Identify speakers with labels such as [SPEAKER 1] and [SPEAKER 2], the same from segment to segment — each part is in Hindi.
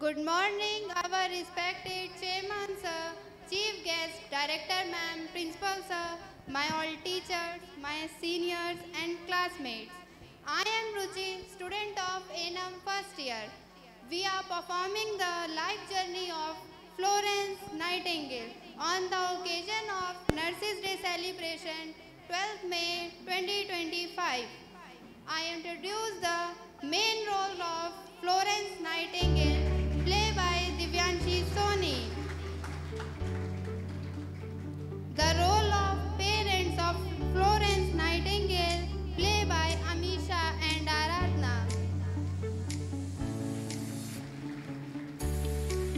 [SPEAKER 1] Good morning, our respected Chairman Sir, Chief Guest, Director Ma'am, Principal Sir, my all teachers, my seniors and classmates. I am Ruchi, student of ANM first year. We are performing the life journey of Florence Nightingale on the occasion of Nurses Day celebration 12th May 2025. I introduce the main role of Florence Nightingale, played by Divyanshi Soni. The role of parents of Florence Nightingale, played by Amisha and Aradhna.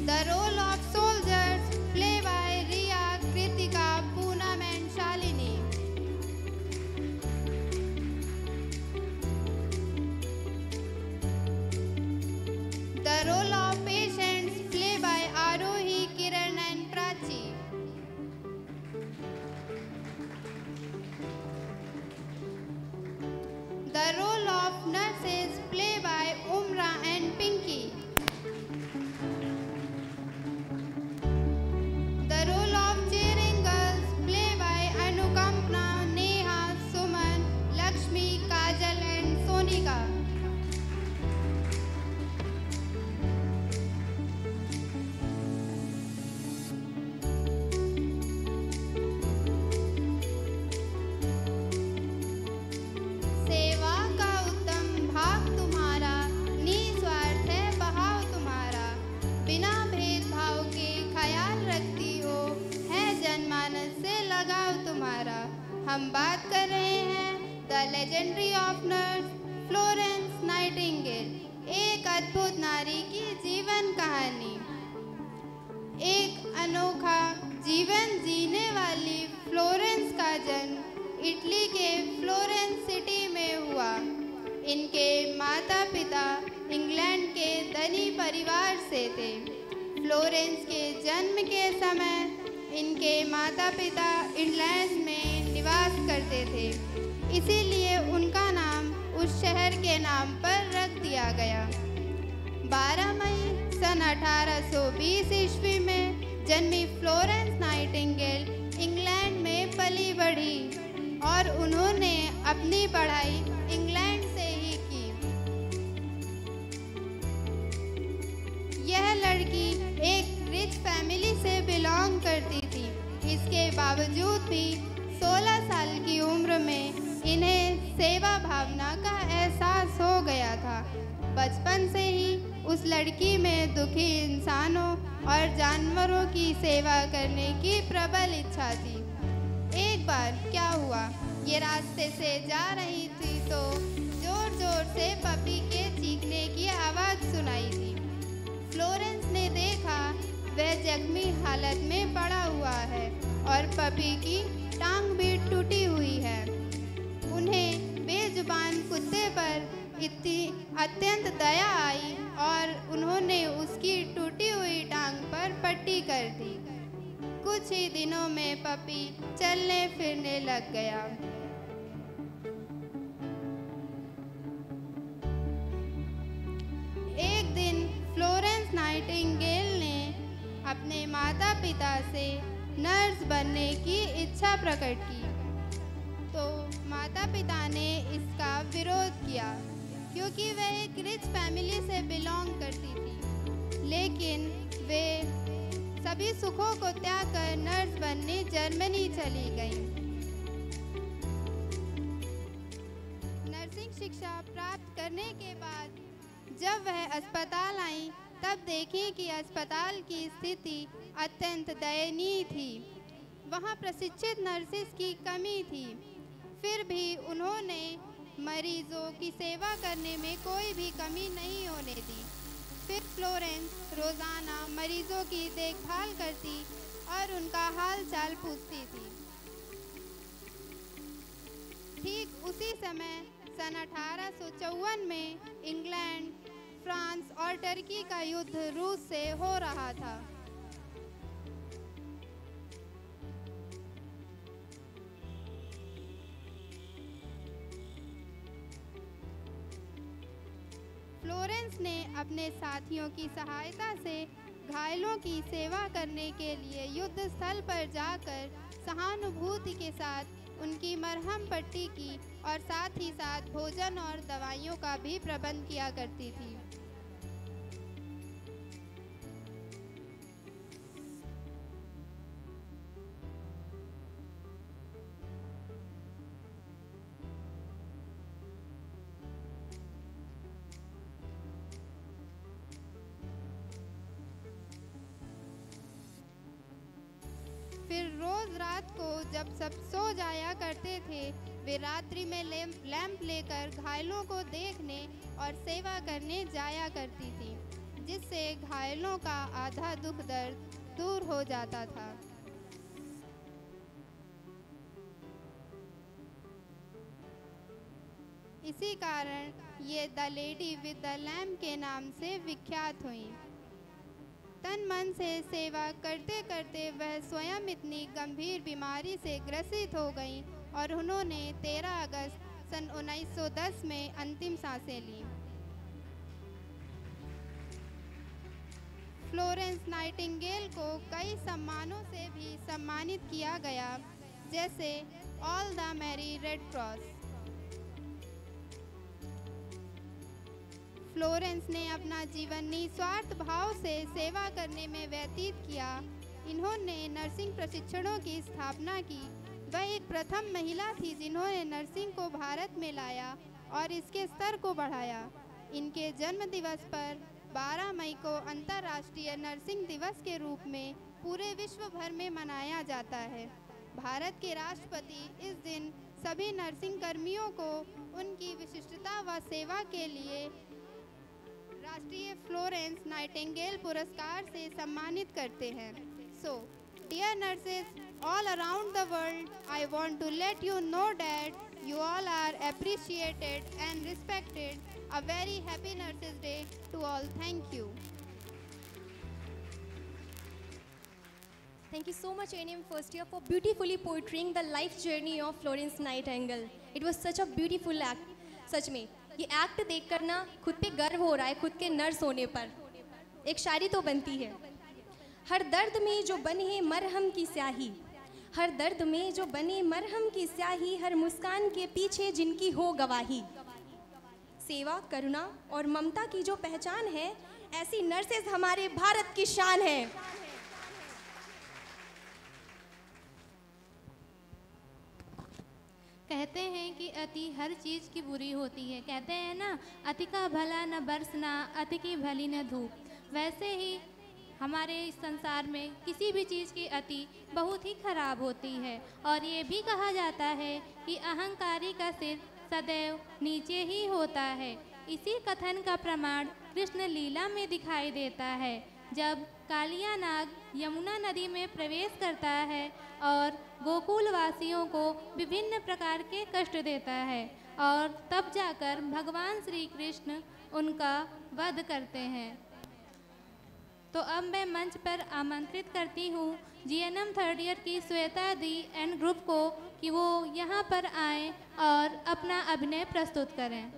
[SPEAKER 1] The role of soldiers, played by Riya, Kritika, Poonam and Shalini. The role of patients, played by Arohi, Kiran and Prachi. The role of nurses, played by Umra and Pinky. The role of cheering girls, played by Anukampna, Neha, Suman, Lakshmi, Kajal and Sonika. सेवा का उत्तम भाग तुम्हारा, निस्वार्थ है बहाव तुम्हारा, बिना भेदभाव के ख्याल रखती हो, है जनमानस से लगाव तुम्हारा। हम बात कर रहे हैं the legendary of nurse Florence Nightingale, एक अद्भुत नारी की जीवन कहानी। एक अनोखा जीवन जीने वाली फ्लोरेंस का जन्म इटली के फ्लोरेंस सिटी में हुआ। इनके माता पिता इंग्लैंड के धनी परिवार से थे। फ्लोरेंस के जन्म के समय इनके माता पिता इंग्लैंड में निवास करते थे, इसीलिए उनका नाम उस शहर के नाम पर रख दिया गया। 12 मई सन 1820 ईस्वी में जन्मी फ्लोरेंस नाइटिंगेल इंग्लैंड में पली बढ़ी और उन्होंने अपनी पढ़ाई इंग्लैंड से ही की। यह लड़की एक रिच फैमिली से बिलोंग करती थी। इसके बावजूद भी 16 साल की उम्र में इन्हें सेवा भावना का एहसास हो गया था। बचपन से ही उस लड़की में दुखी इंसानों और जानवरों की सेवा करने की प्रबल इच्छा थी। एक बार क्या हुआ, ये रास्ते से जा रही थी तो जोर जोर से पपी के चीखने की आवाज़ सुनाई दी। फ्लोरेंस ने देखा वह जख्मी हालत में पड़ा हुआ है और पपी की टांग भी टूटी हुई है। उन्हें बेजुबान कुत्ते पर इतनी अत्यंत दया आई और उन्होंने उसकी टूटी हुई टांग पर पट्टी कर दी। कुछ ही दिनों में पपी चलने फिरने लग गया। एक दिन फ्लोरेंस नाइटिंगेल ने अपने माता पिता से नर्स बनने की इच्छा प्रकट की, तो माता पिता ने इसका विरोध किया क्योंकि वह एक रिच फैमिली से बिलोंग करती थी। लेकिन वे सभी सुखों को त्याग कर नर्स बनने जर्मनी चली गई। नर्सिंग शिक्षा प्राप्त करने के बाद जब वह अस्पताल आई तब देखी कि अस्पताल की स्थिति अत्यंत दयनीय थी। वहां प्रशिक्षित नर्सिस की कमी थी। फिर भी उन्होंने मरीजों की सेवा करने में कोई भी कमी नहीं होने दी। फिर फ्लोरेंस रोज़ाना मरीजों की देखभाल करती और उनका हाल चाल पूछती थी। ठीक उसी समय सन 1854 में इंग्लैंड, फ्रांस और टर्की का युद्ध रूस से हो रहा था। फ्लोरेंस उसने अपने साथियों की सहायता से घायलों की सेवा करने के लिए युद्ध स्थल पर जाकर सहानुभूति के साथ उनकी मरहम पट्टी की और साथ ही साथ भोजन और दवाइयों का भी प्रबंध किया करती थी। फिर रोज रात को जब सब सो जाया करते थे, वे रात्रि में लैंप लेकर घायलों को देखने और सेवा करने जाया करती थी, जिससे घायलों का आधा दुख दर्द दूर हो जाता था। इसी कारण ये the lady with the lamp के नाम से विख्यात हुई। तन मन से सेवा करते करते वह स्वयं इतनी गंभीर बीमारी से ग्रसित हो गईं और उन्होंने 13 अगस्त सन 1910 में अंतिम सांसें लीं। फ्लोरेंस नाइटिंगेल को कई सम्मानों से भी सम्मानित किया गया, जैसे ऑल of Merit Red Cross. Florence ने अपना जीवन निस्वार्थ भाव से सेवा करने में व्यतीत किया। इन्होंने नर्सिंग प्रशिक्षणों की स्थापना की। वह एक प्रथम महिला थी जिन्होंने नर्सिंग को भारत में लाया और इसके स्तर को बढ़ाया। इनके जन्म दिवस पर 12 मई को अंतर्राष्ट्रीय नर्सिंग दिवस के रूप में पूरे विश्व भर में मनाया जाता है। भारत के राष्ट्रपति इस दिन सभी नर्सिंग कर्मियों को उनकी विशिष्टता व सेवा के लिए राष्ट्रीय फ्लोरेंस नाइटिंगेल पुरस्कार से सम्मानित करते हैं। So, dear nurses all around the world, I want to let you know that you all are appreciated and respected. A very happy Nurses Day to all. Thank you.
[SPEAKER 2] Thank you so much, A&M First Year, for beautifully portraying the life journey of Florence Nightingale. It was such a beautiful act. सच में ये एक्ट देखकर ना खुद पे गर्व हो रहा है, खुद के नर्स होने पर। एक शायरी तो बनती है, हर दर्द में जो बने मरहम की स्याही, हर दर्द में जो बने मरहम की स्याही, हर मुस्कान के पीछे जिनकी हो गवाही। सेवा, करुणा और ममता की जो पहचान है, ऐसी नर्सेज हमारे भारत की शान है।
[SPEAKER 3] कहते हैं कि अति हर चीज़ की बुरी होती है। कहते हैं ना, अति का भला न बरसना, अति की भली न धूप। वैसे ही हमारे इस संसार में किसी भी चीज़ की अति बहुत ही खराब होती है। और ये भी कहा जाता है कि अहंकारी का सिर सदैव नीचे ही होता है। इसी कथन का प्रमाण कृष्ण लीला में दिखाई देता है, जब कालिया नाग यमुना नदी में प्रवेश करता है और गोकुल वासियों को विभिन्न प्रकार के कष्ट देता है, और तब जाकर भगवान श्री कृष्ण उनका वध करते हैं। तो अब मैं मंच पर आमंत्रित करती हूँ GNM थर्ड ईयर की श्वेता दी एंड ग्रुप को कि वो यहाँ पर आएँ और अपना अभिनय प्रस्तुत करें।